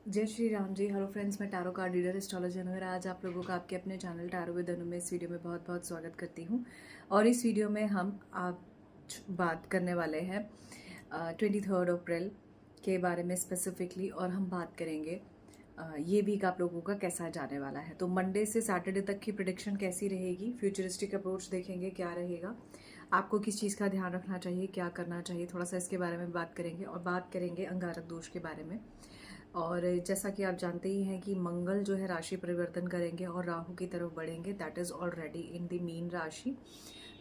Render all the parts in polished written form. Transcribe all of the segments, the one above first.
जय Shri Ram ji. Hello friends, मैं tarot card reader astrologer Anur. आज आप लोगों का आपके अपने चैनल टैरो विद अनु में इस वीडियो में बहुत बहुत स्वागत करती हूँ। और इस वीडियो में हम आज बात करने वाले हैं 23 अप्रैल के बारे में स्पेसिफिकली। और हम बात करेंगे ये वीक आप लोगों का कैसा जाने वाला है। तो मंडे से सैटरडे तक की प्रेडिक्शन कैसी रहेगी, फ्यूचरिस्टिक अप्रोच देखेंगे क्या रहेगा, आपको किस चीज़ का ध्यान रखना चाहिए, क्या करना चाहिए, थोड़ा सा इसके बारे में बात करेंगे। और बात करेंगे अंगारक दोष के बारे में। और जैसा कि आप जानते ही हैं कि मंगल जो है राशि परिवर्तन करेंगे और राहु की तरफ बढ़ेंगे। That is already in the mean राशि।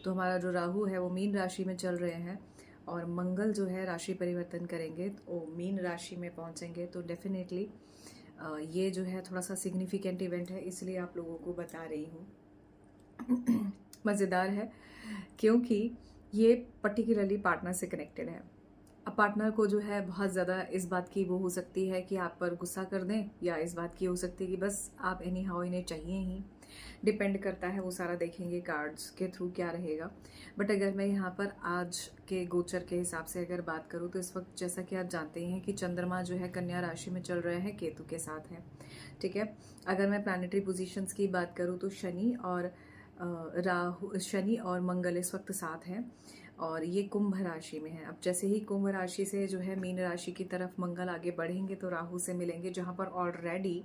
तो हमारा जो राहु है वो मीन राशि में चल रहे हैं और मंगल जो है राशि परिवर्तन करेंगे तो मीन राशि में पहुंचेंगे। तो डेफिनेटली ये जो है थोड़ा सा सिग्निफिकेंट इवेंट है, इसलिए आप लोगों को बता रही हूँ। मज़ेदार है क्योंकि ये पर्टिकुलरली पार्टनर से कनेक्टेड है। अब पार्टनर को जो है बहुत ज़्यादा इस बात की वो हो सकती है कि आप पर गुस्सा कर दें, या इस बात की हो सकती है कि बस आप एनी हाउ इन्हें चाहिए ही। डिपेंड करता है, वो सारा देखेंगे कार्ड्स के थ्रू क्या रहेगा। बट अगर मैं यहाँ पर आज के गोचर के हिसाब से अगर बात करूँ तो इस वक्त जैसा कि आप जानते ही हैं कि चंद्रमा जो है कन्या राशि में चल रहे हैं, केतु के साथ है। ठीक है। अगर मैं प्लानिटरी पोजीशंस की बात करूँ तो शनि और मंगल इस वक्त साथ हैं और ये कुंभ राशि में है। अब जैसे ही कुंभ राशि से जो है मीन राशि की तरफ मंगल आगे बढ़ेंगे तो राहु से मिलेंगे, जहाँ पर ऑलरेडी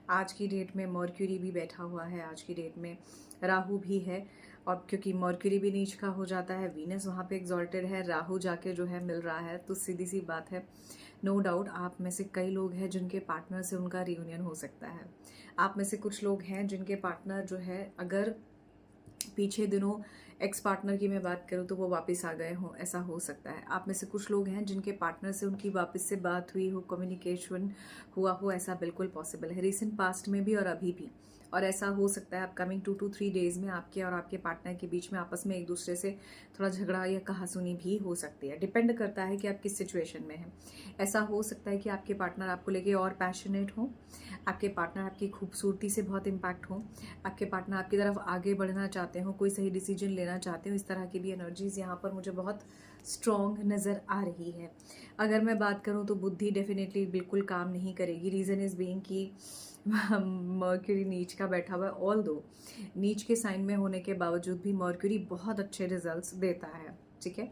आज की डेट में मर्क्यूरी भी बैठा हुआ है, आज की डेट में राहु भी है। और क्योंकि मर्क्यूरी भी नीच का हो जाता है, वीनस वहाँ पे एग्जॉल्टेड है, राहु जाके जो है मिल रहा है, तो सीधी सी बात है, नो डाउट आप में से कई लोग हैं जिनके पार्टनर से उनका रियूनियन हो सकता है। आप में से कुछ लोग हैं जिनके पार्टनर जो है, अगर पीछे दिनों एक्स पार्टनर की मैं बात करूं तो वो वापस आ गए हों, ऐसा हो सकता है। आप में से कुछ लोग हैं जिनके पार्टनर से उनकी वापस से बात हुई हो, कम्युनिकेशन हुआ हो, ऐसा बिल्कुल पॉसिबल है, रिसेंट पास्ट में भी और अभी भी। और ऐसा हो सकता है अपकमिंग 2 to 3 डेज में आपके और आपके पार्टनर के बीच में आपस में एक दूसरे से थोड़ा झगड़ा या कहासुनी भी हो सकती है। डिपेंड करता है कि आप किस सिचुएशन में हैं। ऐसा हो सकता है कि आपके पार्टनर आपको लेके और पैशनेट हो, आपके पार्टनर आपकी खूबसूरती से बहुत इम्पैक्ट हो, आपके पार्टनर आपकी तरफ आगे बढ़ना चाहते हो, कोई सही डिसीजन लेना चाहते हो। इस तरह की भी एनर्जीज यहाँ पर मुझे बहुत स्ट्रॉन्ग नज़र आ रही है। अगर मैं बात करूँ तो बुद्धि डेफिनेटली बिल्कुल काम नहीं करेगी। रीज़न इज़ बीइंग कि मर्क्यूरी नीच का बैठा हुआ है। ऑल दो नीच के साइन में होने के बावजूद भी मर्क्यूरी बहुत अच्छे रिजल्ट्स देता है। ठीक है।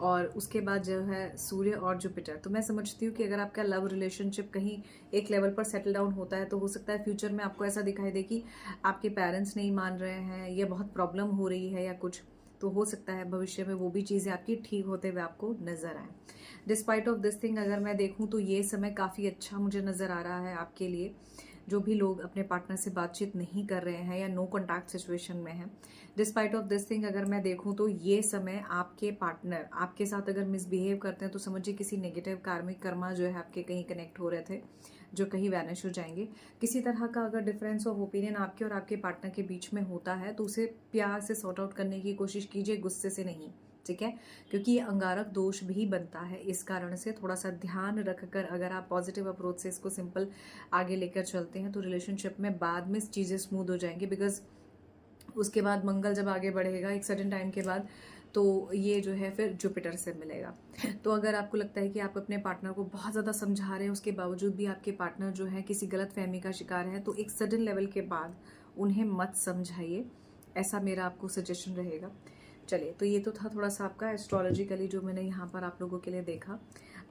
और उसके बाद जो है सूर्य और जुपिटर। तो मैं समझती हूँ कि अगर आपका लव रिलेशनशिप कहीं एक लेवल पर सेटल डाउन होता है तो हो सकता है फ्यूचर में आपको ऐसा दिखाई दे कि आपके पेरेंट्स नहीं मान रहे हैं या बहुत प्रॉब्लम हो रही है या कुछ, तो हो सकता है भविष्य में वो भी चीज़ें आपकी ठीक होते हुए आपको नजर आए। डिस्पाइट ऑफ दिस थिंग अगर मैं देखूं तो ये समय काफ़ी अच्छा मुझे नज़र आ रहा है आपके लिए। जो भी लोग अपने पार्टनर से बातचीत नहीं कर रहे हैं या नो कॉन्टैक्ट सिचुएशन में हैं, डिस्पाइट ऑफ दिस थिंग अगर मैं देखूं तो ये समय आपके पार्टनर आपके साथ अगर मिसबिहेव करते हैं तो समझिए किसी नेगेटिव कार्मिक कर्मा जो है आपके कहीं कनेक्ट हो रहे थे, जो कहीं वैनिश हो जाएंगे। किसी तरह का अगर डिफरेंस ऑफ ओपिनियन आपके और आपके पार्टनर के बीच में होता है तो उसे प्यार से सॉर्ट आउट करने की कोशिश कीजिए, गुस्से से नहीं। ठीक है। क्योंकि ये अंगारक दोष भी बनता है, इस कारण से थोड़ा सा ध्यान रखकर अगर आप पॉजिटिव अप्रोच से इसको सिंपल आगे लेकर चलते हैं तो रिलेशनशिप में बाद में चीज़ें स्मूथ हो जाएंगी। बिकॉज उसके बाद मंगल जब आगे बढ़ेगा एक सर्टेन टाइम के बाद तो ये जो है फिर जुपिटर से मिलेगा। तो अगर आपको लगता है कि आप अपने पार्टनर को बहुत ज़्यादा समझा रहे हैं, उसके बावजूद भी आपके पार्टनर जो है किसी गलत फहमी का शिकार है, तो एक सडन लेवल के बाद उन्हें मत समझाइए, ऐसा मेरा आपको सजेशन रहेगा। चलिए, तो ये तो था थोड़ा सा आपका एस्ट्रोलॉजिकली जो मैंने यहाँ पर आप लोगों के लिए देखा।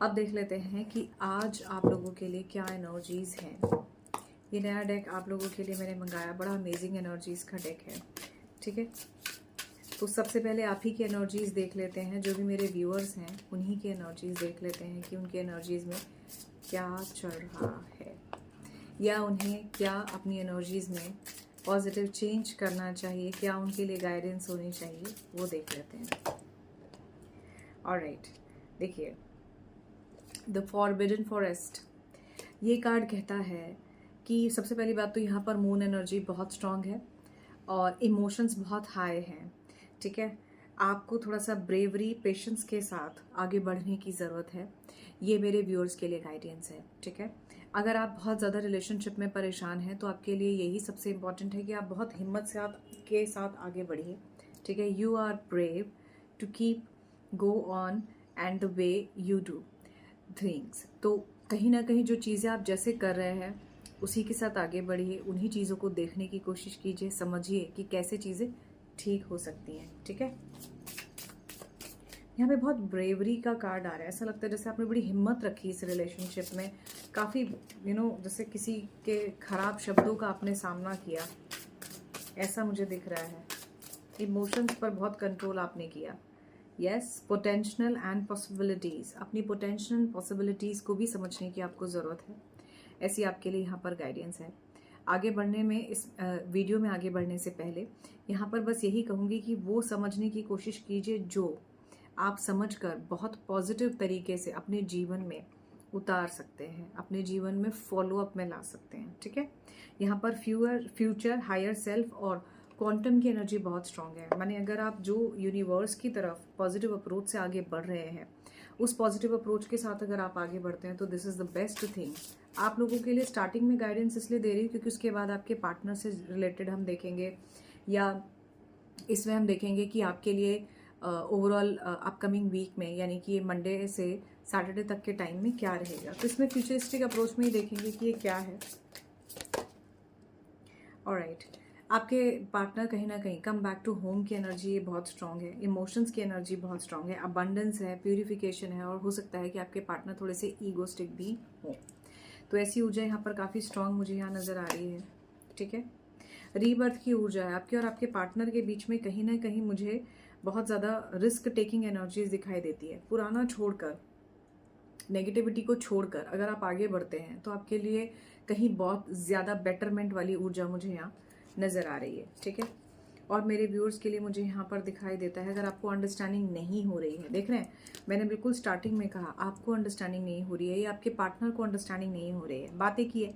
अब देख लेते हैं कि आज आप लोगों के लिए क्या एनर्जीज हैं। ये नया डेक आप लोगों के लिए मैंने मंगाया, बड़ा अमेजिंग एनर्जीज का डेक है। ठीक है। तो सबसे पहले आप ही की एनर्जीज देख लेते हैं, जो भी मेरे व्यूअर्स हैं उन्हीं की एनर्जीज देख लेते हैं कि उनकी एनर्जीज में क्या चल रहा है या उन्हें क्या अपनी एनर्जीज में पॉजिटिव चेंज करना चाहिए, क्या उनके लिए गाइडेंस होनी चाहिए, वो देख लेते हैं। ऑलराइट, देखिए द फॉरबिडन फॉरेस्ट। ये कार्ड कहता है कि सबसे पहली बात तो यहाँ पर मून एनर्जी बहुत स्ट्रांग है और इमोशंस बहुत हाई हैं। ठीक है। आपको थोड़ा सा ब्रेवरी पेशेंस के साथ आगे बढ़ने की ज़रूरत है। ये मेरे व्यूअर्स के लिए गाइडेंस है। ठीक है। अगर आप बहुत ज़्यादा रिलेशनशिप में परेशान हैं तो आपके लिए यही सबसे इम्पॉर्टेंट है कि आप बहुत हिम्मत से के साथ आगे बढ़िए। ठीक है। You are brave to keep go on and the way you do things. तो कहीं ना कहीं जो चीज़ें आप जैसे कर रहे हैं उसी के साथ आगे बढ़िए, उन्हीं चीज़ों को देखने की कोशिश कीजिए, समझिए कि कैसे चीज़ें ठीक हो सकती हैं। ठीक है, यहाँ पे बहुत ब्रेवरी का कार्ड आ रहा है। ऐसा लगता है जैसे आपने बड़ी हिम्मत रखी इस रिलेशनशिप में, काफ़ी जैसे किसी के खराब शब्दों का आपने सामना किया, ऐसा मुझे दिख रहा है। इमोशंस पर बहुत कंट्रोल आपने किया। यस, पोटेंशियल एंड पॉसिबिलिटीज़, अपनी पोटेंशियल पॉसिबिलिटीज़ को भी समझने की आपको ज़रूरत है। ऐसी आपके लिए यहाँ पर गाइडेंस है। आगे बढ़ने में, इस वीडियो में आगे बढ़ने से पहले यहाँ पर बस यही कहूँगी कि वो समझने की कोशिश कीजिए जो आप समझकर बहुत पॉजिटिव तरीके से अपने जीवन में उतार सकते हैं, अपने जीवन में फॉलो अप में ला सकते हैं। ठीक है, यहाँ पर फ्यूचर, हायर सेल्फ और क्वांटम की एनर्जी बहुत स्ट्रांग है। माने अगर आप जो यूनिवर्स की तरफ पॉजिटिव अप्रोच से आगे बढ़ रहे हैं, उस पॉजिटिव अप्रोच के साथ अगर आप आगे बढ़ते हैं तो this is the best thing आप लोगों के लिए। स्टार्टिंग में गाइडेंस इसलिए दे रही हूँ क्योंकि उसके बाद आपके पार्टनर से रिलेटेड हम देखेंगे, या इसमें हम देखेंगे कि आपके लिए ओवरऑल अपकमिंग वीक में, यानी कि ये मंडे से सैटरडे तक के टाइम में क्या रहेगा। तो इसमें फ्यूचरिस्टिक अप्रोच में ही देखेंगे कि ये क्या है। ऑलराइट, आपके पार्टनर कहीं ना कहीं कम बैक टू होम की एनर्जी ये बहुत स्ट्रांग है, इमोशंस की एनर्जी बहुत स्ट्रांग है, अबंडेंस है, प्यूरिफिकेशन है, और हो सकता है कि आपके पार्टनर थोड़े से ईगोस्टिक भी हो। तो ऐसी ऊर्जा यहाँ पर काफ़ी स्ट्रांग मुझे यहाँ नज़र आ रही है। ठीक है, रीबर्थ की ऊर्जा है आपके और आपके पार्टनर के बीच में। कहीं ना कहीं मुझे बहुत ज़्यादा रिस्क टेकिंग एनर्जीज दिखाई देती है। पुराना छोड़कर, नेगेटिविटी को छोड़कर अगर आप आगे बढ़ते हैं तो आपके लिए कहीं बहुत ज़्यादा बेटरमेंट वाली ऊर्जा मुझे यहाँ नज़र आ रही है। ठीक है, और मेरे व्यूअर्स के लिए मुझे यहाँ पर दिखाई देता है, अगर आपको अंडरस्टैंडिंग नहीं हो रही है, देख रहे हैं मैंने बिल्कुल स्टार्टिंग में कहा आपको अंडरस्टैंडिंग नहीं हो रही है या आपके पार्टनर को अंडरस्टैंडिंग नहीं हो रही है, बातें की है,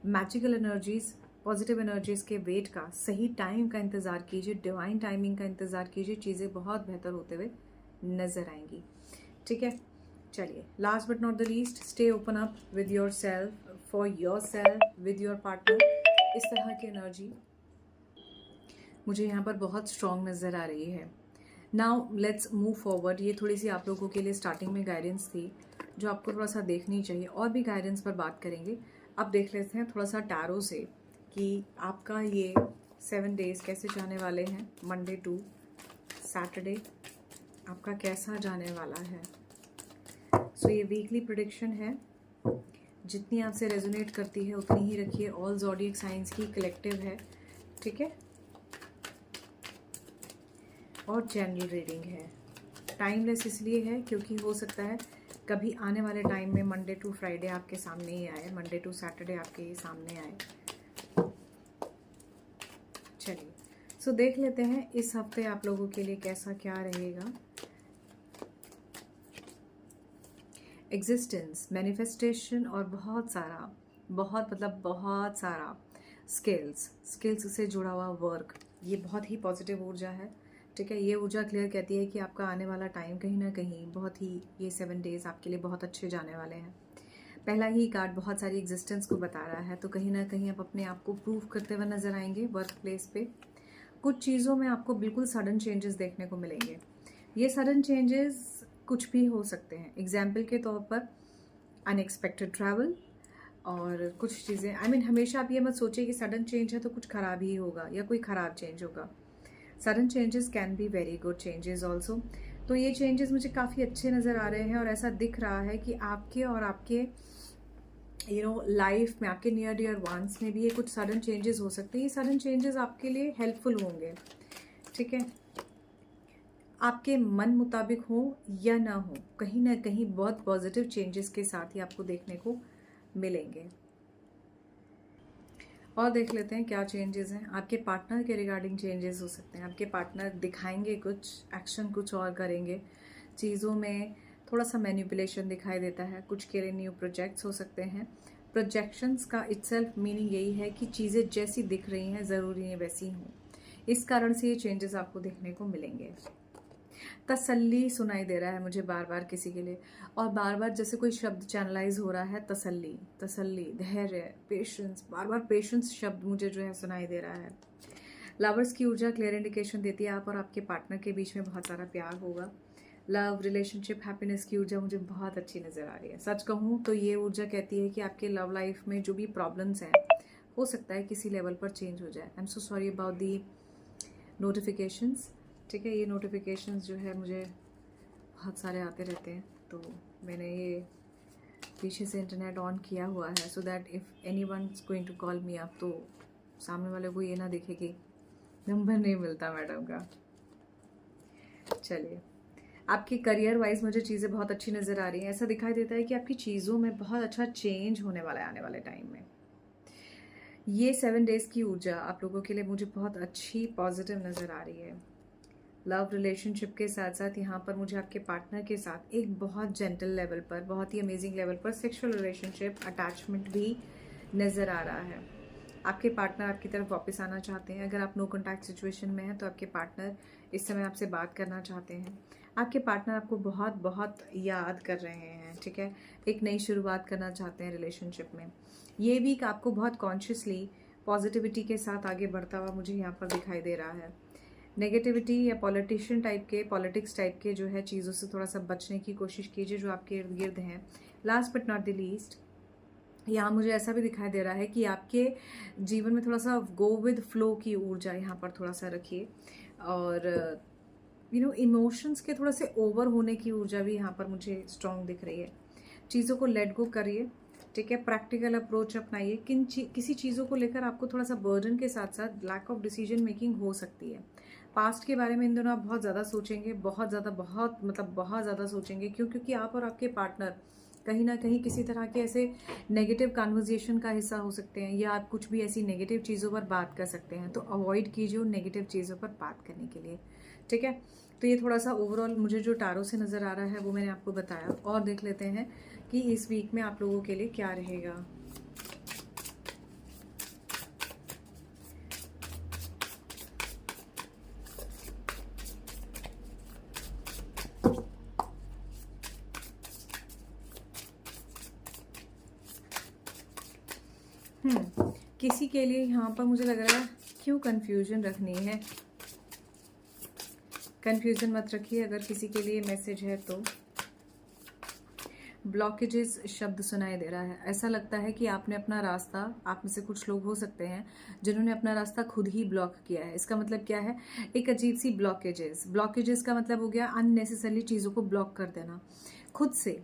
मैजिकल एनर्जीज, पॉजिटिव एनर्जीज के वेट का, सही टाइम का इंतज़ार कीजिए, डिवाइन टाइमिंग का इंतज़ार कीजिए, चीज़ें बहुत बेहतर होते हुए नज़र आएंगी। ठीक है, चलिए, last but not the least, stay open up with your self, for your self, with your partner. इस तरह की एनर्जी मुझे यहाँ पर बहुत स्ट्रॉन्ग नज़र आ रही है। Now let's move forward. ये थोड़ी सी आप लोगों के लिए स्टार्टिंग में गाइडेंस थी जो आपको थोड़ा सा देखनी चाहिए, और भी गाइडेंस पर बात करेंगे। अब देख लेते हैं थोड़ा सा टैरो से कि आपका ये 7 डेज कैसे जाने वाले हैं, मंडे टू सैटरडे आपका कैसा जाने वाला है। सो ये वीकली प्रेडिक्शन है, जितनी आपसे रेजोनेट करती है उतनी ही रखिए। ऑल ज़ोडिएक साइंस की कलेक्टिव है। ठीक है, और जनरल रीडिंग है। टाइमलेस इसलिए है क्योंकि हो सकता है कभी आने वाले टाइम में मंडे टू फ्राइडे आपके सामने ही आए, मंडे टू सैटरडे आपके ही सामने आए। चलिए, सो देख लेते हैं इस हफ्ते आप लोगों के लिए कैसा क्या रहेगा। एग्जिस्टेंस, मैनिफेस्टेशन और बहुत सारा, बहुत सारा स्किल्स से जुड़ा हुआ वर्क, ये बहुत ही पॉजिटिव ऊर्जा है। ठीक है, ये ऊर्जा क्लियर कहती है कि आपका आने वाला टाइम कहीं ना कहीं बहुत ही, ये 7 डेज आपके लिए बहुत अच्छे जाने वाले हैं। पहला ही कार्ड बहुत सारी एग्जिस्टेंस को बता रहा है, तो कहीं ना कहीं आप अपने आप को प्रूव करते हुए नजर आएंगे वर्क प्लेस पे। कुछ चीज़ों में आपको बिल्कुल सडन चेंजेस देखने को मिलेंगे। ये सडन चेंजेस कुछ भी हो सकते हैं। एग्जाम्पल के तौर पर अनएक्सपेक्टेड ट्रैवल, और कुछ चीज़ें, आई मीन हमेशा आप ये मत सोचिए कि सडन चेंज है तो कुछ ख़राब ही होगा या कोई ख़राब चेंज होगा। Sudden changes can be very good changes also. तो ये चेंजेस मुझे काफ़ी अच्छे नज़र आ रहे हैं, और ऐसा दिख रहा है कि आपके और आपके लाइफ में, आपके नियर डियर वंस में भी ये कुछ सडन चेंजेस हो सकते हैं। ये सडन चेंजेस आपके लिए हेल्पफुल होंगे। ठीक है, आपके मन मुताबिक हो या ना हो, कहीं ना कहीं बहुत पॉजिटिव चेंजेस के साथ ही आपको देखने को मिलेंगे। और देख लेते हैं क्या चेंजेस हैं। आपके पार्टनर के रिगार्डिंग चेंजेस हो सकते हैं। आपके पार्टनर दिखाएंगे कुछ एक्शन, कुछ और करेंगे। चीज़ों में थोड़ा सा मैनिपुलेशन दिखाई देता है। कुछ के लिए न्यू प्रोजेक्ट्स हो सकते हैं। प्रोजेक्शंस का इटसेल्फ मीनिंग यही है कि चीज़ें जैसी दिख रही हैं ज़रूरी नहीं वैसी हों। इस कारण से ये चेंजेस आपको देखने को मिलेंगे। तसल्ली सुनाई दे रहा है मुझे बार बार किसी के लिए, और बार बार जैसे कोई शब्द चैनलाइज हो रहा है, तसल्ली, तसल्ली, धैर्य, पेशेंस, बार बार पेशेंस शब्द मुझे जो है सुनाई दे रहा है। लवर्स की ऊर्जा क्लियर इंडिकेशन देती है आप और आपके पार्टनर के बीच में बहुत सारा प्यार होगा। लव, रिलेशनशिप, हैप्पीनेस की ऊर्जा मुझे बहुत अच्छी नज़र आ रही है। सच कहूँ तो ये ऊर्जा कहती है कि आपके लव लाइफ में जो भी प्रॉब्लम्स हैं हो सकता है किसी लेवल पर चेंज हो जाए। I am so sorry about the notifications. ठीक है, ये नोटिफिकेशंस जो है मुझे बहुत सारे आते रहते हैं, तो मैंने ये पीछे से इंटरनेट ऑन किया हुआ है so that if anyone is going to call me up तो सामने वाले को ये ना दिखे कि नंबर नहीं मिलता मैडम का। चलिए, आपकी करियर वाइज मुझे चीज़ें बहुत अच्छी नज़र आ रही हैं। ऐसा दिखाई देता है कि आपकी चीज़ों में बहुत अच्छा चेंज होने वाला है आने वाले टाइम में। ये 7 डेज़ की ऊर्जा आप लोगों के लिए मुझे बहुत अच्छी पॉजिटिव नज़र आ रही है। लव रिलेशनशिप के साथ साथ यहाँ पर मुझे आपके पार्टनर के साथ एक बहुत जेंटल लेवल पर, बहुत ही अमेजिंग लेवल पर सेक्सुअल रिलेशनशिप, अटैचमेंट भी नज़र आ रहा है। आपके पार्टनर आपकी तरफ वापस आना चाहते हैं। अगर आप नो कॉन्टैक्ट सिचुएशन में हैं तो आपके पार्टनर इस समय आपसे बात करना चाहते हैं। आपके पार्टनर आपको बहुत बहुत याद कर रहे हैं। ठीक है, एक नई शुरुआत करना चाहते हैं रिलेशनशिप में। ये वीक आपको बहुत कॉन्शियसली पॉजिटिविटी के साथ आगे बढ़ता हुआ मुझे यहाँ पर दिखाई दे रहा है। नेगेटिविटी या पॉलिटिशियन टाइप के, पॉलिटिक्स टाइप के जो है चीज़ों से थोड़ा सा बचने की कोशिश कीजिए जो आपके इर्द गिर्द हैं। Last but not the least, यहाँ मुझे ऐसा भी दिखाई दे रहा है कि आपके जीवन में थोड़ा सा गो विद फ्लो की ऊर्जा यहाँ पर थोड़ा सा रखिए, और इमोशंस के थोड़ा से ओवर होने की ऊर्जा भी यहाँ पर मुझे स्ट्रॉन्ग दिख रही है। चीज़ों को लेट गो करिए। ठीक है, प्रैक्टिकल अप्रोच अपनाइए। किसी चीज़ों को लेकर आपको थोड़ा सा बर्डन के साथ साथ लैक ऑफ डिसीजन मेकिंग हो सकती है। पास्ट के बारे में इन दोनों आप बहुत ज़्यादा सोचेंगे, बहुत ज़्यादा सोचेंगे। क्योंकि आप और आपके पार्टनर कहीं ना कहीं किसी तरह के ऐसे नेगेटिव कन्वर्जेशन का हिस्सा हो सकते हैं, या आप कुछ भी ऐसी नेगेटिव चीज़ों पर बात कर सकते हैं। तो अवॉइड कीजिए उन नेगेटिव चीज़ों पर बात करने के लिए। ठीक है, तो ये थोड़ा सा ओवरऑल मुझे जो टारो से नज़र आ रहा है वो मैंने आपको बताया। और देख लेते हैं कि इस वीक में आप लोगों के लिए क्या रहेगा। किसी के लिए यहाँ पर मुझे लग रहा है क्यों कंफ्यूजन रखनी है। कंफ्यूजन मत रखिए। अगर किसी के लिए मैसेज है तो ब्लॉकेजेस शब्द सुनाई दे रहा है। ऐसा लगता है कि आपने अपना रास्ता, आप में से कुछ लोग हो सकते हैं जिन्होंने अपना रास्ता खुद ही ब्लॉक किया है। इसका मतलब क्या है? एक अजीब सी ब्लॉकेजेस का मतलब हो गया अननेसेसरली चीज़ों को ब्लॉक कर देना, खुद से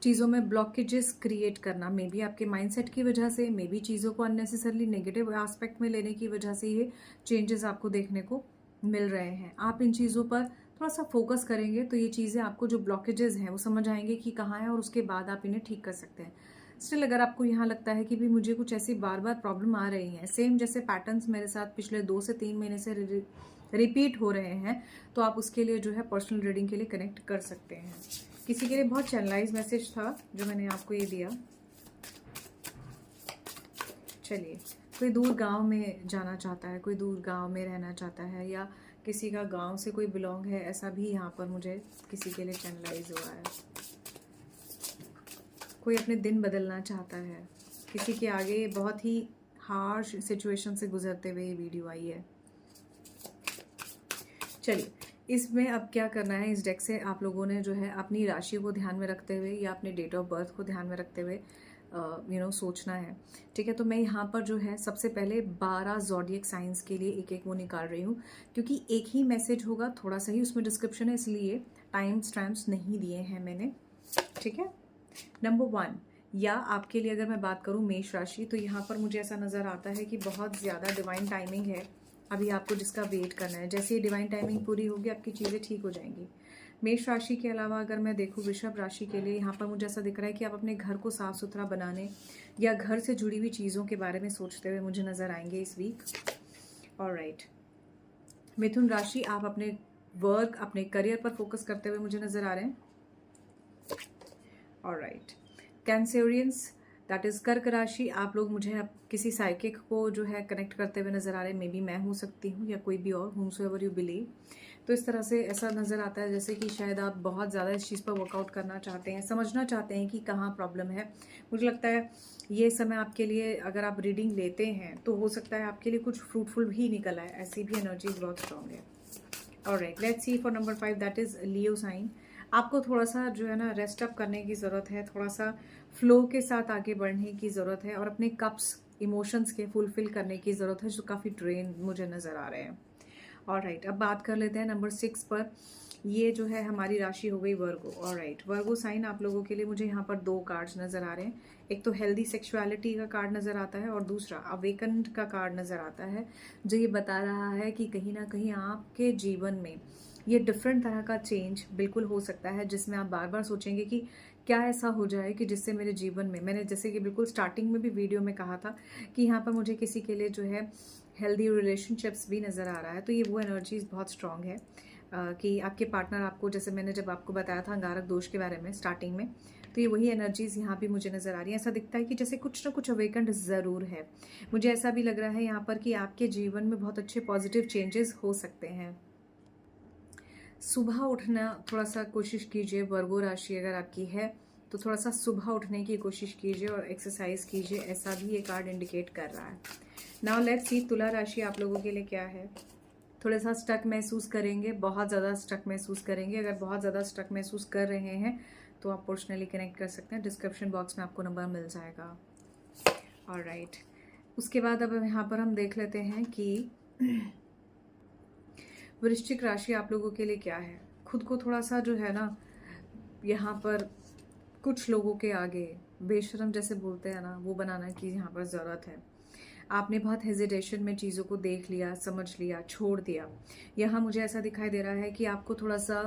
चीज़ों में ब्लॉकेजेस क्रिएट करना। मे बी आपके माइंडसेट की वजह से, मे बी चीज़ों को अननेसेसरली नेगेटिव एस्पेक्ट में लेने की वजह से ये चेंजेस आपको देखने को मिल रहे हैं। आप इन चीज़ों पर थोड़ा सा फोकस करेंगे तो ये चीज़ें आपको, जो ब्लॉकेजेस हैं वो समझ आएंगे कि कहाँ है, और उसके बाद आप इन्हें ठीक कर सकते हैं। स्टिल अगर आपको यहाँ लगता है कि भी मुझे कुछ ऐसी बार बार प्रॉब्लम आ रही हैं, सेम जैसे पैटर्न्स मेरे साथ पिछले 2 से 3 महीने से रिपीट हो रहे हैं, तो आप उसके लिए जो है पर्सनल रीडिंग के लिए कनेक्ट कर सकते हैं। किसी के लिए बहुत चैनलाइज मैसेज था जो मैंने आपको ये दिया। चलिए, कोई दूर गांव में जाना चाहता है, कोई दूर गांव में रहना चाहता है, या किसी का गांव से कोई बिलोंग है, ऐसा भी यहाँ पर मुझे किसी के लिए चैनलाइज हुआ है। कोई अपने दिन बदलना चाहता है, किसी के आगे बहुत ही हार्श सिचुएशन से गुजरते हुए ये वीडियो आई है। चलिए, इसमें अब क्या करना है, इस डेक से आप लोगों ने जो है अपनी राशि को ध्यान में रखते हुए या अपने डेट ऑफ बर्थ को ध्यान में रखते हुए सोचना है। ठीक है, तो मैं यहाँ पर जो है सबसे पहले 12 ज़ोडिएक साइंस के लिए एक एक वो निकाल रही हूँ, क्योंकि एक ही मैसेज होगा, थोड़ा सा ही उसमें डिस्क्रिप्शन है, इसलिए टाइम स्टैम्प्स नहीं दिए हैं मैंने। ठीक है, नंबर 1, या आपके लिए अगर मैं बात करूँ मेष राशि, तो यहाँ पर मुझे ऐसा नज़र आता है कि बहुत ज़्यादा डिवाइन टाइमिंग है अभी आपको, जिसका वेट करना है। जैसे ये डिवाइन टाइमिंग पूरी होगी आपकी चीज़ें ठीक हो जाएंगी। मेष राशि के अलावा अगर मैं देखूँ वृषभ राशि के लिए, यहाँ पर मुझे ऐसा दिख रहा है कि आप अपने घर को साफ सुथरा बनाने या घर से जुड़ी हुई चीज़ों के बारे में सोचते हुए मुझे नज़र आएंगे इस वीक। ऑलराइट, मिथुन राशि, आप अपने वर्क, अपने करियर पर फोकस करते हुए मुझे नज़र आ रहे हैं। ऑलराइट, कैंसेरियंस, दैट इज़ कर्क राशि, आप लोग मुझे अब किसी साइकिक को जो है कनेक्ट करते हुए नज़र आ रहे हैं। मे बी मैं हो सकती हूँ या कोई भी और, whomsoever you believe। तो इस तरह से ऐसा नज़र आता है जैसे कि शायद आप बहुत ज़्यादा इस चीज़ पर वर्कआउट करना चाहते हैं, समझना चाहते हैं कि कहाँ प्रॉब्लम है। मुझे लगता है ये समय आपके लिए, अगर आप रीडिंग लेते हैं तो हो सकता है आपके लिए कुछ फ्रूटफुल भी निकल आए, ऐसी भी एनर्जीज बहुत स्ट्रॉन्ग है। Alright, let's see for number 5, that is Leo sign. आपको थोड़ा सा जो है ना रेस्ट अप करने की ज़रूरत है, थोड़ा सा फ्लो के साथ आगे बढ़ने की ज़रूरत है और अपने कप्स इमोशंस के फुलफिल करने की ज़रूरत है, जो काफ़ी ड्रेन मुझे नज़र आ रहे हैं। ऑलराइट, अब बात कर लेते हैं नंबर 6 पर। ये जो है हमारी राशि हो गई वर्गो। ऑलराइट, वर्गो साइन आप लोगों के लिए मुझे यहाँ पर 2 कार्ड्स नज़र आ रहे हैं। एक तो हेल्दी सेक्सुअलिटी का कार्ड नज़र आता है और दूसरा अवेकन्ड का कार्ड नज़र आता है, जो ये बता रहा है कि कहीं ना कहीं आपके जीवन में ये डिफरेंट तरह का चेंज बिल्कुल हो सकता है, जिसमें आप बार बार सोचेंगे कि क्या ऐसा हो जाए कि जिससे मेरे जीवन में, मैंने जैसे कि बिल्कुल स्टार्टिंग में भी वीडियो में कहा था कि यहाँ पर मुझे किसी के लिए जो है हेल्दी रिलेशनशिप्स भी नज़र आ रहा है। तो ये वो एनर्जीज बहुत स्ट्रांग है कि आपके पार्टनर आपको, जैसे मैंने जब आपको बताया था अंगारक दोष के बारे में स्टार्टिंग में, तो ये वही एनर्जीज यहाँ भी मुझे नज़र आ रही है। ऐसा दिखता है कि जैसे कुछ ना कुछ अवेकन्ड ज़रूर है। मुझे ऐसा भी लग रहा है यहाँ पर कि आपके जीवन में बहुत अच्छे पॉजिटिव चेंजेस हो सकते हैं। सुबह उठना थोड़ा सा कोशिश कीजिए, वर्गो राशि अगर आपकी है तो थोड़ा सा सुबह उठने की कोशिश कीजिए और एक्सरसाइज कीजिए, ऐसा भी ये कार्ड इंडिकेट कर रहा है। नाउ लेट्स सी तुला राशि आप लोगों के लिए क्या है। थोड़ा सा स्टक महसूस करेंगे, बहुत ज़्यादा स्टक महसूस करेंगे। अगर बहुत ज़्यादा स्टक महसूस कर रहे हैं तो आप पर्सनली कनेक्ट कर सकते हैं, डिस्क्रिप्शन बॉक्स में आपको नंबर मिल जाएगा। ऑलराइट, उसके बाद अब यहाँ पर हम देख लेते हैं कि वृश्चिक राशि आप लोगों के लिए क्या है। खुद को थोड़ा सा जो है ना यहाँ पर कुछ लोगों के आगे बेशरम जैसे बोलते हैं ना, वो बनाने की यहाँ पर ज़रूरत है। आपने बहुत हेजिटेशन में चीज़ों को देख लिया, समझ लिया, छोड़ दिया। यहाँ मुझे ऐसा दिखाई दे रहा है कि आपको थोड़ा सा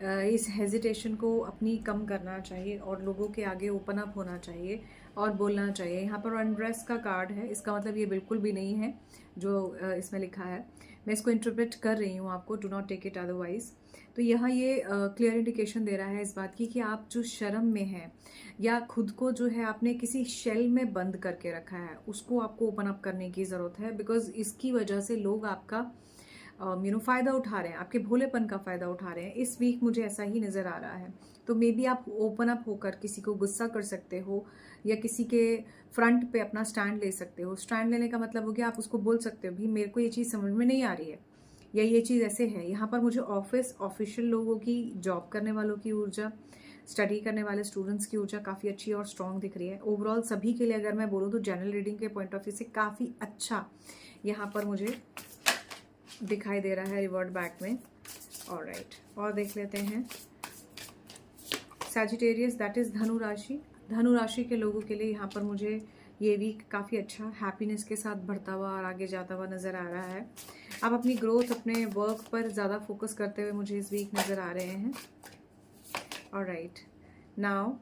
इस हेजिटेशन को अपनी कम करना चाहिए और लोगों के आगे ओपन अप होना चाहिए और बोलना चाहिए। यहाँ पर अनरेस्ट का कार्ड है, इसका मतलब ये बिल्कुल भी नहीं है जो इसमें लिखा है। मैं इसको इंटरप्रेट कर रही हूँ आपको, do not take it otherwise. तो यहाँ ये क्लियर इंडिकेशन दे रहा है इस बात की कि आप जो शर्म में हैं या खुद को जो है आपने किसी शेल में बंद करके रखा है, उसको आपको ओपन अप करने की ज़रूरत है। बिकॉज इसकी वजह से लोग आपका फ़ायदा उठा रहे हैं, आपके भोलेपन का फ़ायदा उठा रहे हैं। इस वीक मुझे ऐसा ही नज़र आ रहा है। तो मे बी आप ओपन अप होकर किसी को गुस्सा कर सकते हो या किसी के फ्रंट पे अपना स्टैंड ले सकते हो। स्टैंड लेने का मतलब हो गया आप उसको बोल सकते हो, भी मेरे को ये चीज़ समझ में नहीं आ रही है या ये चीज़ ऐसे है। यहाँ पर मुझे ऑफिशियल लोगों की, जॉब करने वालों की ऊर्जा, स्टडी करने वाले स्टूडेंट्स की ऊर्जा काफ़ी अच्छी और स्ट्रॉन्ग दिख रही है। ओवरऑल सभी के लिए अगर मैं बोलूँ तो जनरल रीडिंग के पॉइंट ऑफ व्यू से काफ़ी अच्छा यहाँ पर मुझे दिखाई दे रहा है रिवर्ट बैक में। ऑलराइट, और देख लेते हैं सैजिटेरियस, दैट इज़ धनु राशि। धनु राशि के लोगों के लिए यहाँ पर मुझे ये वीक काफ़ी अच्छा हैप्पीनेस के साथ बढ़ता हुआ और आगे जाता हुआ नज़र आ रहा है। आप अपनी ग्रोथ, अपने वर्क पर ज़्यादा फोकस करते हुए मुझे इस वीक नज़र आ रहे हैं। ऑलराइट, नाउ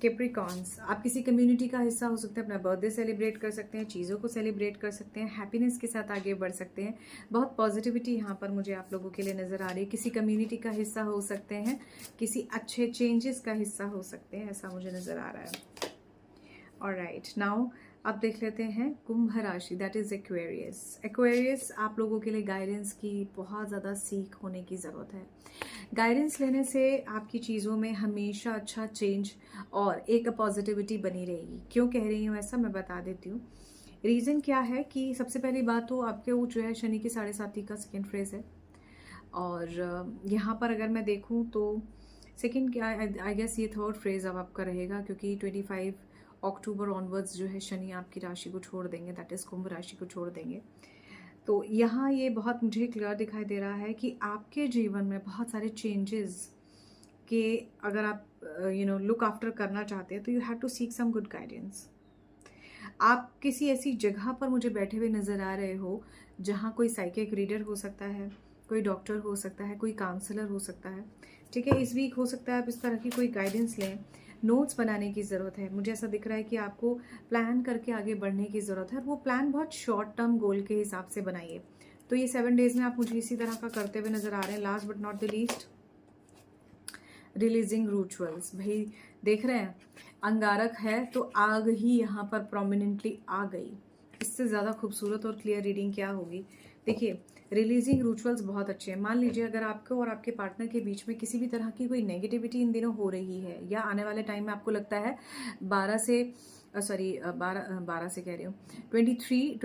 कैप्रिकॉन्स, आप किसी कम्युनिटी का हिस्सा हो सकते हैं, अपना बर्थडे सेलिब्रेट कर सकते हैं, चीज़ों को सेलिब्रेट कर सकते हैं, हैप्पीनेस के साथ आगे बढ़ सकते हैं। बहुत पॉजिटिविटी यहाँ पर मुझे आप लोगों के लिए नज़र आ रही है। किसी कम्युनिटी का हिस्सा हो सकते हैं, किसी अच्छे चेंजेस का हिस्सा हो सकते हैं, ऐसा मुझे नज़र आ रहा है। ऑलराइट, नाउ अब देख लेते हैं कुंभ राशि, दैट इज़ एक्वेरियस। एक्वेरियस आप लोगों के लिए गाइडेंस की बहुत ज़्यादा सीख होने की ज़रूरत है। गाइडेंस लेने से आपकी चीज़ों में हमेशा अच्छा चेंज और एक पॉजिटिविटी बनी रहेगी। क्यों कह रही हूँ ऐसा, मैं बता देती हूँ। रीज़न क्या है कि सबसे पहली बात तो आपके वो जो है शनि की 7.5 का सेकेंड फ्रेज है। और यहाँ पर अगर मैं देखूँ तो सेकेंड क्या, आई गेस ये थर्ड फ्रेज अब आपका रहेगा, क्योंकि 25 अक्टूबर ऑनवर्ड्स जो है शनि आपकी राशि को छोड़ देंगे, दैट इज़ कुंभ राशि को छोड़ देंगे। तो यहाँ ये बहुत मुझे क्लियर दिखाई दे रहा है कि आपके जीवन में बहुत सारे चेंजेस के अगर आप लुक आफ्टर करना चाहते हैं तो you have to seek some good guidance. आप किसी ऐसी जगह पर मुझे बैठे हुए नज़र आ रहे हो जहाँ कोई साइकिक रीडर हो सकता है, कोई डॉक्टर हो सकता है, कोई काउंसलर हो सकता है। ठीक है, इस वीक हो सकता है आप इस तरह की कोई गाइडेंस लें। नोट्स बनाने की ज़रूरत है। मुझे ऐसा दिख रहा है कि आपको प्लान करके आगे बढ़ने की ज़रूरत है और वो प्लान बहुत शॉर्ट टर्म गोल के हिसाब से बनाइए। तो ये 7 डेज़ में आप मुझे इसी तरह का करते हुए नज़र आ रहे हैं। Last but not the least, releasing rituals. भाई देख रहे हैं, अंगारक है तो आग ही यहाँ पर प्रोमिनेंटली आ गई। इससे ज़्यादा खूबसूरत और क्लियर रीडिंग क्या होगी। देखिए, रिलीजिंग रिचुअल्स बहुत अच्छे हैं। मान लीजिए अगर आपको और आपके पार्टनर के बीच में किसी भी तरह की कोई नेगेटिविटी इन दिनों हो रही है या आने वाले टाइम में आपको लगता है 12 से 12 से कह रही हूँ 23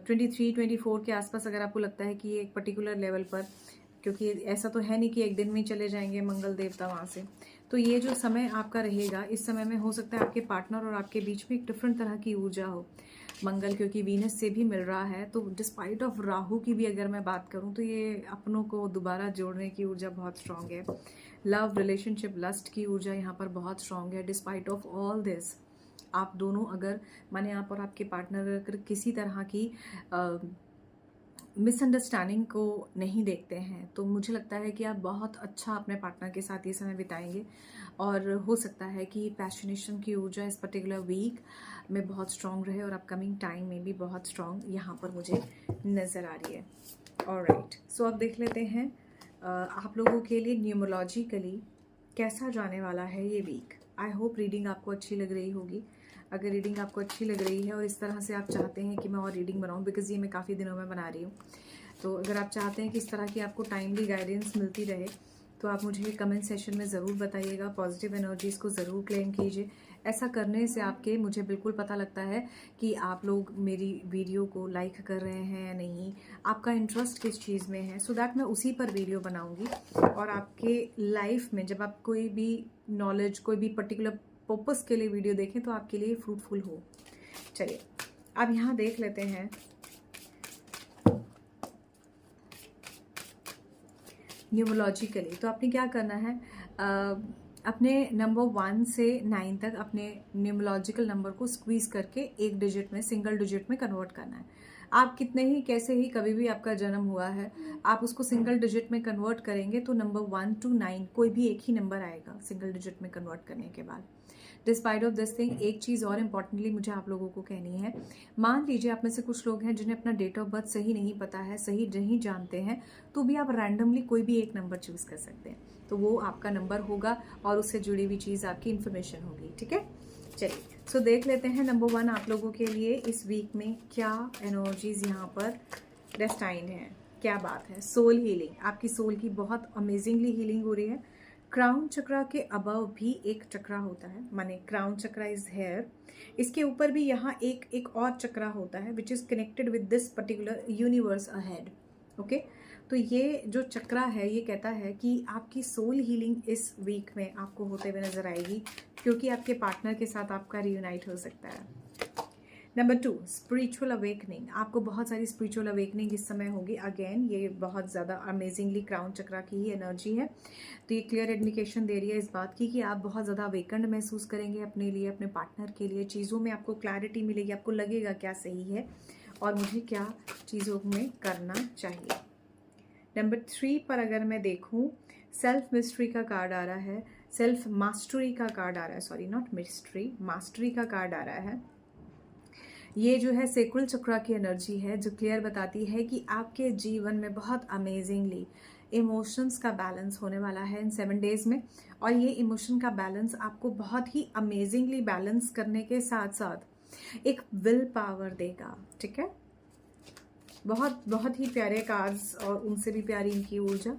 24 के आसपास, अगर आपको लगता है कि ये एक पर्टिकुलर लेवल पर, क्योंकि ऐसा तो है नहीं कि एक दिन में ही चले जाएंगे मंगल देवता वहाँ से। तो ये जो समय आपका रहेगा, इस समय में हो सकता है आपके पार्टनर और आपके बीच में एक डिफरेंट तरह की ऊर्जा हो। मंगल क्योंकि वीनस से भी मिल रहा है, तो डिस्पाइट ऑफ राहु की भी अगर मैं बात करूं तो ये अपनों को दोबारा जोड़ने की ऊर्जा बहुत स्ट्रांग है। लव, रिलेशनशिप, लस्ट की ऊर्जा यहाँ पर बहुत स्ट्रांग है। डिस्पाइट ऑफ ऑल दिस, आप दोनों अगर माने आप और आपके पार्टनर अगर किसी तरह की मिसअंडरस्टैंडिंग को नहीं देखते हैं, तो मुझे लगता है कि आप बहुत अच्छा अपने पार्टनर के साथ ये समय बिताएंगे। और हो सकता है कि पैशनेशन की ऊर्जा इस पर्टिकुलर वीक में बहुत स्ट्रांग रहे और अपकमिंग टाइम में भी बहुत स्ट्रांग यहाँ पर मुझे नज़र आ रही है। ऑलराइट, सो अब देख लेते हैं आप लोगों के लिए न्यूमरोलॉजिकली कैसा जाने वाला है ये वीक। आई होप रीडिंग आपको अच्छी लग रही होगी। अगर रीडिंग आपको अच्छी लग रही है और इस तरह से आप चाहते हैं कि मैं और रीडिंग बनाऊं, बिकॉज ये मैं काफ़ी दिनों में बना रही हूँ, तो अगर आप चाहते हैं कि इस तरह की आपको टाइमली गाइडेंस मिलती रहे, तो आप मुझे कमेंट सेशन में ज़रूर बताइएगा। पॉजिटिव एनर्जीज़ को ज़रूर क्लेम कीजिए। ऐसा करने से आपके मुझे बिल्कुल पता लगता है कि आप लोग मेरी वीडियो को लाइक कर रहे हैं या नहीं, आपका इंटरेस्ट किस चीज़ में है, सो दैट मैं उसी पर वीडियो बनाऊंगी। और आपके लाइफ में जब आप कोई भी नॉलेज, कोई भी पर्टिकुलर पर्पस के लिए वीडियो देखें, तो आपके लिए फ्रूटफुल हो। चलिए अब यहाँ देख लेते हैं न्यूमरोलॉजिकली। तो आपने क्या करना है, अपने नंबर 1 से 9 तक अपने न्यूमरोलॉजिकल नंबर को स्क्वीज करके एक डिजिट में, सिंगल डिजिट में कन्वर्ट करना है। आप कितने ही कैसे ही कभी भी आपका जन्म हुआ है, आप उसको सिंगल डिजिट में कन्वर्ट करेंगे तो नंबर 1 to 9 कोई भी एक ही नंबर आएगा सिंगल डिजिट में कन्वर्ट करने के बाद। डिस्पाइट ऑफ दिस थिंग, एक चीज़ और इम्पॉर्टेंटली मुझे आप लोगों को कहनी है। मान लीजिए आप में से कुछ लोग हैं जिन्हें अपना डेट ऑफ बर्थ सही नहीं पता है, सही नहीं जानते हैं, तो भी आप रैंडमली कोई भी एक नंबर चूज़ कर सकते हैं, तो वो आपका नंबर होगा और उससे जुड़ी हुई चीज़ आपकी इन्फॉर्मेशन होगी। ठीक है, चलिए सो देख लेते हैं नंबर 1 आप लोगों के लिए इस वीक में क्या एनर्जीज यहाँ पर डेस्टाइंड है। क्या बात है, सोल हीलिंग, आपकी सोल की बहुत अमेजिंगली हीलिंग हो रही है। क्राउन चक्रा के अबव भी एक चक्रा होता है, माने क्राउन चक्रा इज हेयर, इसके ऊपर भी यहाँ एक और चक्रा होता है which is connected with this particular universe ahead. Okay, तो ये जो चक्रा है ये कहता है कि आपकी सोल हीलिंग इस वीक में आपको होते हुए नजर आएगी, क्योंकि आपके पार्टनर के साथ आपका रियूनाइट हो सकता है। नंबर 2, स्पिरिचुअल अवेकनिंग, आपको बहुत सारी स्पिरिचुअल अवेकनिंग इस समय होगी। अगेन ये बहुत ज़्यादा अमेजिंगली क्राउन चक्रा की ही एनर्जी है, तो ये क्लियर इंडिकेशन दे रही है इस बात की कि आप बहुत ज़्यादा अवेकन्ड महसूस करेंगे अपने लिए, अपने पार्टनर के लिए। चीज़ों में आपको क्लैरिटी मिलेगी, आपको लगेगा क्या सही है और मुझे क्या चीज़ों में करना चाहिए। नंबर 3 पर अगर मैं देखूं, सेल्फ मिस्ट्री का कार्ड आ रहा है, सेल्फ मास्टरी का कार्ड आ रहा है, सॉरी नॉट मिस्ट्री, मास्टरी का कार्ड आ रहा है। ये जो है सेक्रुल चक्रा की एनर्जी है जो क्लियर बताती है कि आपके जीवन में बहुत अमेजिंगली इमोशंस का बैलेंस होने वाला है इन 7 डेज में। और ये इमोशन का बैलेंस आपको बहुत ही अमेजिंगली बैलेंस करने के साथ साथ एक विल पावर देगा। ठीक है, बहुत बहुत ही प्यारे कार्ड्स और उनसे भी प्यारी इनकी ऊर्जा।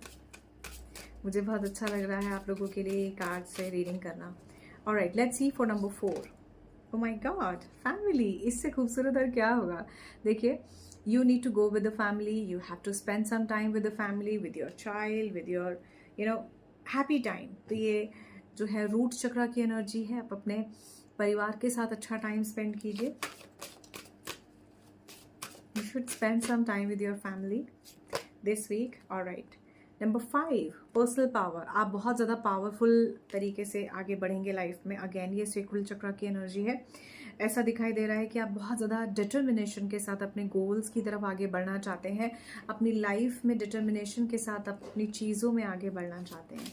मुझे बहुत अच्छा लग रहा है आप लोगों के लिए कार्ड से रीडिंग करना। Alright, let's see for number 4। Oh my God, family, इससे खूबसूरत और क्या होगा। देखिए, you need to go with the family, you have to spend some time with the family, with your child, with your happy time। तो ये जो है रूट चक्रा की एनर्जी है, आप अपने परिवार के साथ अच्छा टाइम स्पेंड कीजिए। You should spend some time with your family this week। Alright, number 5, personal power, आप बहुत ज़्यादा पावरफुल तरीके से आगे बढ़ेंगे लाइफ में। अगेन ये सेक्रुल चक्रा की एनर्जी है, ऐसा दिखाई दे रहा है कि आप बहुत ज़्यादा डिटर्मिनेशन के साथ अपने गोल्स की तरफ आगे बढ़ना चाहते हैं, अपनी लाइफ में डिटर्मिनेशन के साथ अपनी चीज़ों में आगे बढ़ना चाहते हैं।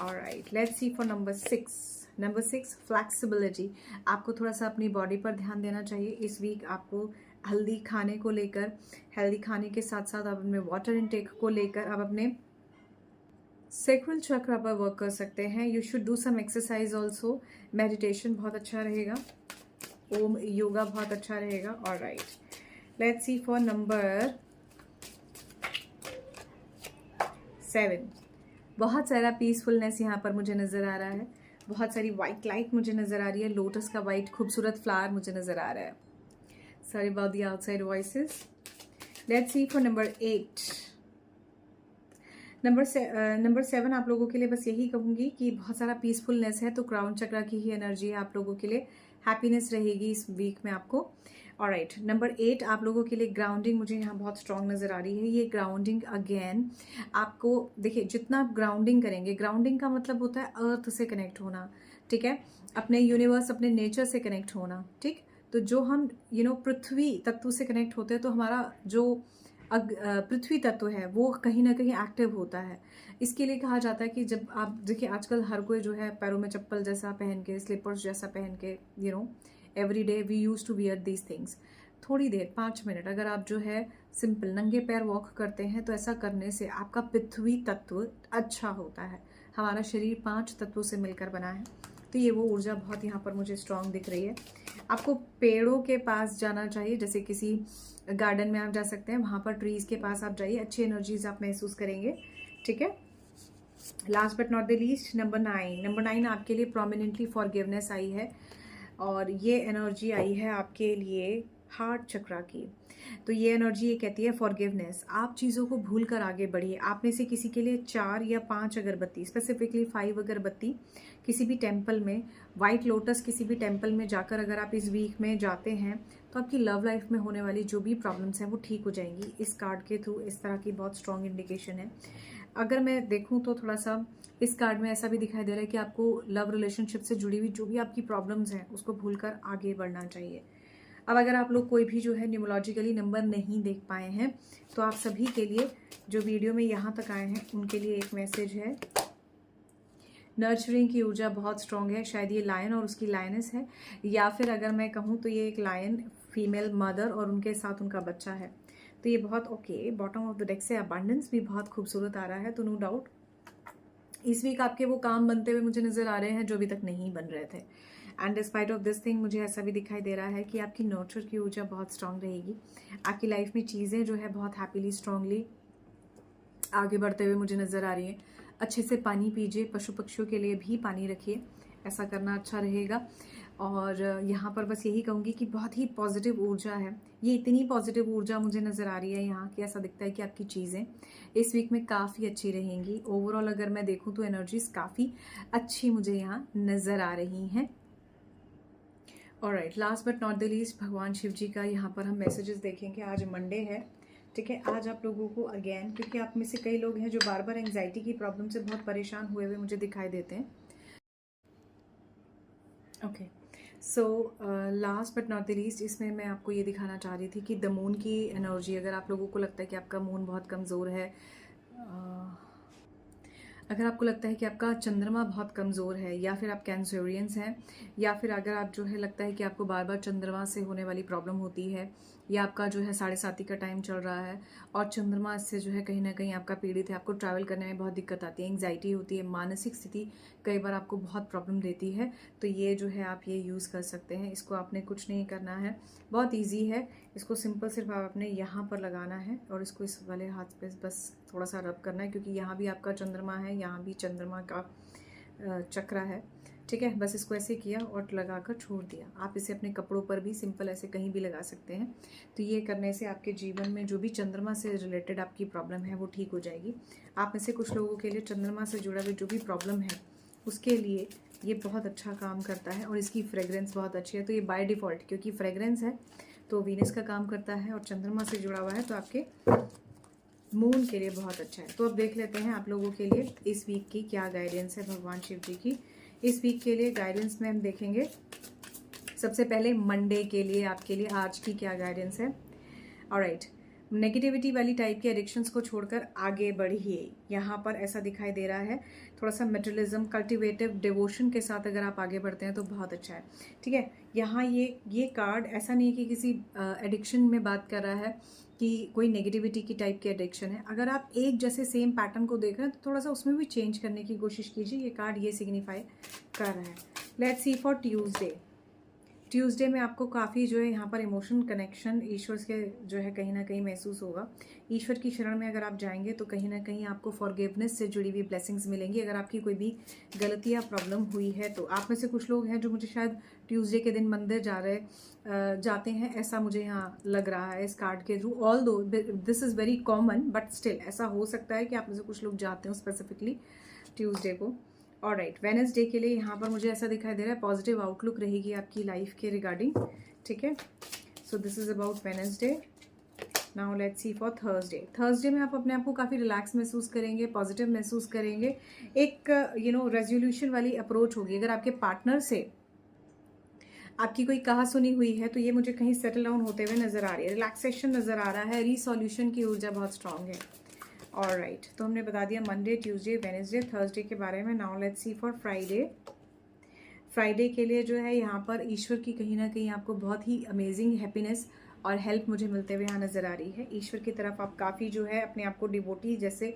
Alright, let's see for number 6। Number 6, flexibility, आपको थोड़ा सा अपनी बॉडी पर ध्यान देना चाहिए इस वीक। आपको हेल्दी खाने को लेकर, हेल्दी खाने के साथ साथ आप अपने वाटर इनटेक को लेकर आप अपने सेक्रुल चक्र पर वर्क कर सकते हैं। You should do some exercise also, meditation बहुत अच्छा रहेगा, ओम योगा बहुत अच्छा रहेगा। Alright, let's see for number 7। बहुत सारा पीसफुलनेस यहाँ पर मुझे नज़र आ रहा है, बहुत सारी वाइट लाइट मुझे नज़र आ रही है, लोटस का वाइट खूबसूरत फ्लावर मुझे नज़र आ रहा है। Sorry about the outside voices. Let's see for number 8। Number 7 आप लोगों के लिए बस यही कहूँगी कि बहुत सारा पीसफुलनेस है, तो क्राउन चक्रा की ही एनर्जी है आप लोगों के लिए। हैप्पीनेस रहेगी इस वीक में आपको। ऑलराइट, नंबर 8 आप लोगों के लिए ग्राउंडिंग मुझे यहाँ बहुत स्ट्रांग नज़र आ रही है। ये ग्राउंडिंग अगेन आपको, देखिए जितना आप ग्राउंडिंग करेंगे, ग्राउंडिंग का मतलब होता है अर्थ से कनेक्ट होना, ठीक है, अपने यूनिवर्स, अपने नेचर से कनेक्ट होना, ठीक। तो जो हम पृथ्वी तत्व से कनेक्ट होते हैं, तो हमारा जो पृथ्वी तत्व है वो कहीं ना कहीं एक्टिव होता है। इसके लिए कहा जाता है कि जब आप देखिए आजकल हर कोई जो है पैरों में चप्पल जैसा पहन के, स्लीपर्स जैसा पहन के, every day we use to wear these things. थोड़ी देर 5 मिनट अगर आप जो है सिंपल नंगे पैर वॉक करते हैं, तो ऐसा करने से आपका पृथ्वी तत्व अच्छा होता है। हमारा शरीर 5 तत्वों से मिलकर बना है, तो ये वो ऊर्जा बहुत यहाँ पर मुझे स्ट्रांग दिख रही है। आपको पेड़ों के पास जाना चाहिए, जैसे किसी गार्डन में आप जा सकते हैं, वहाँ पर ट्रीज के पास आप जाइए, अच्छी एनर्जीज आप महसूस करेंगे, ठीक है। Last but not the least, number 9 आपके लिए प्रोमिनेंटली फॉरगिवनेस आई है, और ये एनर्जी आई है आपके लिए हार्ट चक्रा की। तो ये एनर्जी ये कहती है फॉरगिवनेस। आप चीज़ों को भूल कर आगे बढ़िए। आप में से किसी के लिए 4 या 5 अगरबत्ती, स्पेसिफिकली 5 अगरबत्ती किसी भी टेम्पल में, वाइट लोटस किसी भी टेम्पल में जाकर अगर आप इस वीक में जाते हैं, तो आपकी लव लाइफ में होने वाली जो भी प्रॉब्लम्स हैं वो ठीक हो जाएंगी। इस कार्ड के थ्रू इस तरह की बहुत स्ट्रॉन्ग इंडिकेशन है। अगर मैं देखूं तो थोड़ा सा इस कार्ड में ऐसा भी दिखाई दे रहा है कि आपको लव रिलेशनशिप से जुड़ी हुई जो भी आपकी प्रॉब्लम्स हैं उसको भूलकर आगे बढ़ना चाहिए। अब अगर आप लोग कोई भी जो है न्यूमरोलॉजिकली नंबर नहीं देख पाए हैं, तो आप सभी के लिए जो वीडियो में यहाँ तक आए हैं उनके लिए एक मैसेज है। नर्चरिंग की ऊर्जा बहुत स्ट्रांग है, शायद ये लायन और उसकी लायनेस है, या फिर अगर मैं कहूँ तो ये एक लायन फीमेल मदर और उनके साथ उनका बच्चा है। तो ये बहुत okay. Bottom of the deck से अबंडेंस भी बहुत खूबसूरत आ रहा है, तो नो डाउट इस वीक आपके वो काम बनते हुए मुझे नजर आ रहे हैं जो अभी तक नहीं बन रहे थे। And despite of this thing मुझे ऐसा भी दिखाई दे रहा है कि आपकी नर्चर की ऊर्जा बहुत स्ट्रांग रहेगी। आपकी लाइफ में चीज़ें जो है बहुत हैप्पीली स्ट्रांगली आगे बढ़ते हुए मुझे नजर आ रही हैं। अच्छे से पानी पीजिए, पशु पक्षियों के लिए भी पानी रखिए, ऐसा करना अच्छा रहेगा। और यहाँ पर बस यही कहूँगी कि बहुत ही पॉजिटिव ऊर्जा है। ये इतनी पॉजिटिव ऊर्जा मुझे नज़र आ रही है यहाँ कि ऐसा दिखता है कि आपकी चीज़ें इस वीक में काफ़ी अच्छी रहेंगी। ओवरऑल अगर मैं देखूँ तो एनर्जीज काफ़ी अच्छी मुझे यहाँ नज़र आ रही हैं। Alright, last but not the least, भगवान शिव जी का यहाँ पर हम मैसेजेस देखेंगे। आज मंडे है, ठीक है। आज आप लोगों को अगेन, क्योंकि आप में से कई लोग हैं जो बार बार एंग्जाइटी की प्रॉब्लम से बहुत परेशान हुए हुए मुझे दिखाई देते हैं। Okay, so last but not the least, इसमें मैं आपको ये दिखाना चाह रही थी कि द मून की एनर्जी, अगर आप लोगों को लगता है कि आपका मून बहुत कमज़ोर है, अगर आपको लगता है कि आपका चंद्रमा बहुत कमज़ोर है, या फिर आप कैंसरियंस हैं, या फिर अगर आप जो है लगता है कि आपको बार बार चंद्रमा से होने वाली प्रॉब्लम होती है, या आपका जो है 7:30 का टाइम चल रहा है और चंद्रमा से जो है कहीं ना कहीं आपका पीड़ित है, आपको ट्रैवल करने में बहुत दिक्कत आती है, एंग्जाइटी होती है, मानसिक स्थिति कई बार आपको बहुत प्रॉब्लम देती है, तो ये जो है आप ये यूज़ कर सकते हैं। इसको आपने कुछ नहीं करना है, बहुत ईजी है। इसको सिंपल सिर्फ आपने यहाँ पर लगाना है और इसको इस वाले हाथ पे बस थोड़ा सा रब करना है, क्योंकि यहाँ भी आपका चंद्रमा है, यहाँ भी चंद्रमा का चक्र है, ठीक है। बस इसको ऐसे किया और लगाकर छोड़ दिया। आप इसे अपने कपड़ों पर भी सिंपल ऐसे कहीं भी लगा सकते हैं। तो ये करने से आपके जीवन में जो भी चंद्रमा से रिलेटेड आपकी प्रॉब्लम है वो ठीक हो जाएगी। आप में से कुछ लोगों के लिए चंद्रमा से जुड़ा हुआ जो भी प्रॉब्लम है उसके लिए ये बहुत अच्छा काम करता है, और इसकी फ्रेग्रेंस बहुत अच्छी है। तो ये बाय डिफ़ॉल्ट, क्योंकि फ्रेग्रेंस है तो वीनस का काम करता है और चंद्रमा से जुड़ा हुआ है, तो आपके मून के लिए बहुत अच्छा है। तो अब देख लेते हैं आप लोगों के लिए इस वीक की क्या गाइडेंस है भगवान शिव जी की। इस वीक के लिए गाइडेंस में हम देखेंगे सबसे पहले मंडे के लिए आपके लिए आज की क्या गाइडेंस है। ऑलराइट, नेगेटिविटी वाली टाइप के एडिक्शंस को छोड़कर आगे बढ़िए। यहाँ पर ऐसा दिखाई दे रहा है, थोड़ा सा मेटलिज्म, कल्टिवेटिव डिवोशन के साथ अगर आप आगे बढ़ते हैं तो बहुत अच्छा है, ठीक है। यहाँ ये कार्ड ऐसा नहीं है कि किसी एडिक्शन में बात कर रहा है कि कोई नेगेटिविटी की टाइप की एडिक्शन है। अगर आप एक जैसे सेम पैटर्न को देख रहे हैं तो थोड़ा सा उसमें भी चेंज करने की कोशिश कीजिए। ये कार्ड ये सिग्निफाई कर रहा है। Let's see for Tuesday. Tuesday में आपको काफ़ी जो है यहाँ पर इमोशन कनेक्शन ईश्वर के जो है कहीं ना कहीं महसूस होगा। ईश्वर की शरण में अगर आप जाएंगे तो कहीं ना कहीं आपको फॉरगिवनेस से जुड़ी हुई ब्लेसिंग्स मिलेंगी। अगर आपकी कोई भी गलती या प्रॉब्लम हुई है तो आप में से कुछ लोग हैं जो मुझे शायद ट्यूसडे के दिन मंदिर जाते हैं, ऐसा मुझे यहाँ लग रहा है इस कार्ड के थ्रू। ऑल दो this is very common but still ऐसा हो सकता है कि आप में से कुछ लोग जाते हो स्पेसिफिकली ट्यूसडे को। ऑलराइट, वेडनेसडे के लिए यहाँ पर मुझे ऐसा दिखाई दे रहा है पॉजिटिव आउटलुक रहेगी आपकी लाइफ के रिगार्डिंग। ठीक है, so this is about Wednesday. Now let's see for Thursday. Thursday में आप अपने आप को काफ़ी रिलैक्स महसूस करेंगे, पॉजिटिव महसूस करेंगे। एक रेजोल्यूशन वाली अप्रोच होगी। अगर आपके पार्टनर से आपकी कोई कहा सुनी हुई है तो ये मुझे कहीं सेटल डाउन होते हुए नजर आ रही है, रिलैक्सेशन नजर आ रहा है, रीसोल्यूशन की ऊर्जा बहुत स्ट्रांग है। ऑलराइट, तो हमने बता दिया मंडे, ट्यूसडे, वेडनेसडे, थर्सडे के बारे में। Now let's see for Friday. Friday के लिए जो है यहाँ पर ईश्वर की कहीं ना कहीं आपको बहुत ही अमेजिंग हैप्पीनेस और हेल्प मुझे मिलते हुए यहाँ नज़र आ रही है। ईश्वर की तरफ आप काफ़ी जो है अपने आप को डिवोटी जैसे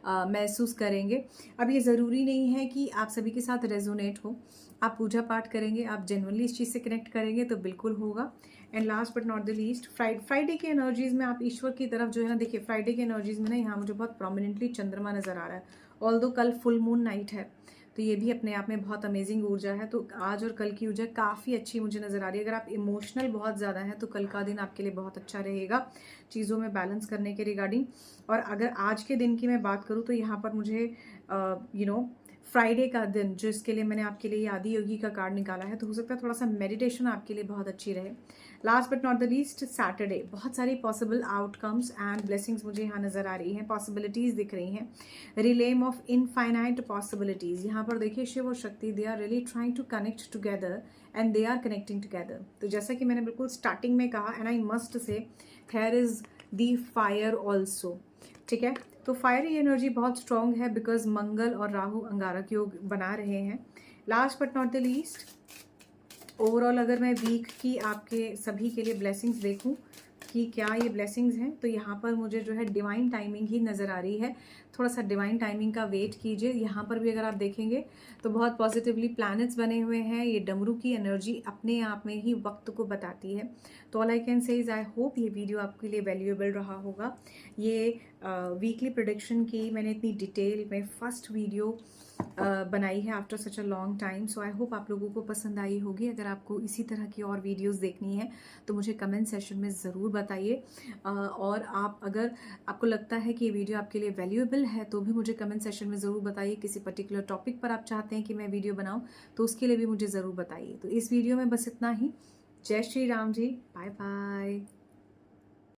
महसूस करेंगे। अब ये ज़रूरी नहीं है कि आप सभी के साथ रेजोनेट हो। आप पूजा पाठ करेंगे, आप जेन्युइनली इस चीज़ से कनेक्ट करेंगे तो बिल्कुल होगा। And last but not the least, Friday के एनर्जीज में आप ईश्वर की तरफ जो है ना, देखिए फ्राइडे के एनर्जीज में ना यहाँ मुझे बहुत प्रोमिनेंटली चंद्रमा नज़र आ रहा है। ऑल्दो कल फुल मून नाइट है तो ये भी अपने आप में बहुत अमेजिंग ऊर्जा है। तो आज और कल की ऊर्जा काफ़ी अच्छी मुझे नज़र आ रही है। अगर आप इमोशनल बहुत ज़्यादा हैं तो कल का दिन आपके लिए बहुत अच्छा रहेगा चीज़ों में बैलेंस करने के रिगार्डिंग। और अगर आज के दिन की मैं बात करूँ तो यहाँ पर मुझे फ्राइडे का दिन जो इसके लिए मैंने आपके लिए आदि योगी का कार्ड निकाला है, तो हो सकता है थोड़ा सा मेडिटेशन आपके लिए बहुत अच्छी रहे। Last but not the least, Saturday, बहुत सारी पॉसिबल आउटकम्स एंड ब्लेसिंग्स मुझे यहाँ नज़र आ रही हैं, पॉसिबिलिटीज़ दिख रही हैं, रिलेम ऑफ इनफाइनाइट पॉसिबिलिटीज़। यहाँ पर देखिए शिव और Shakti they are really trying to connect together and they are connecting together. तो जैसा कि मैंने बिल्कुल स्टार्टिंग में कहा, and I must say there is the fire also. ठीक है, तो फायरी एनर्जी बहुत स्ट्रॉन्ग है बिकॉज मंगल और राहु अंगारक योग बना रहे हैं। Last but not the least, overall अगर मैं वीक की आपके सभी के लिए ब्लेसिंग्स देखूं कि क्या ये ब्लेसिंग्स हैं, तो यहाँ पर मुझे जो है डिवाइन टाइमिंग ही नज़र आ रही है। थोड़ा सा डिवाइन टाइमिंग का वेट कीजिए। यहाँ पर भी अगर आप देखेंगे तो बहुत पॉजिटिवली प्लैनेट्स बने हुए हैं। ये डमरू की एनर्जी अपने आप में ही वक्त को बताती है। तो all I can say is I hope ये वीडियो आपके लिए वैल्यूएबल रहा होगा। ये वीकली प्रोडिक्शन की मैंने इतनी डिटेल में फर्स्ट वीडियो बनाई है after such a long time. So I hope आप लोगों को पसंद आई होगी। अगर आपको इसी तरह की और वीडियोस देखनी है तो मुझे कमेंट सेशन में ज़रूर बताइए। और आप अगर आपको लगता है कि ये वीडियो आपके लिए वैल्यूएबल है तो भी मुझे कमेंट सेशन में ज़रूर बताइए। किसी पर्टिकुलर टॉपिक पर आप चाहते हैं कि मैं वीडियो बनाऊँ तो उसके लिए भी मुझे ज़रूर बताइए। तो इस वीडियो में बस इतना ही। जय श्री राम जी, बाय बाय।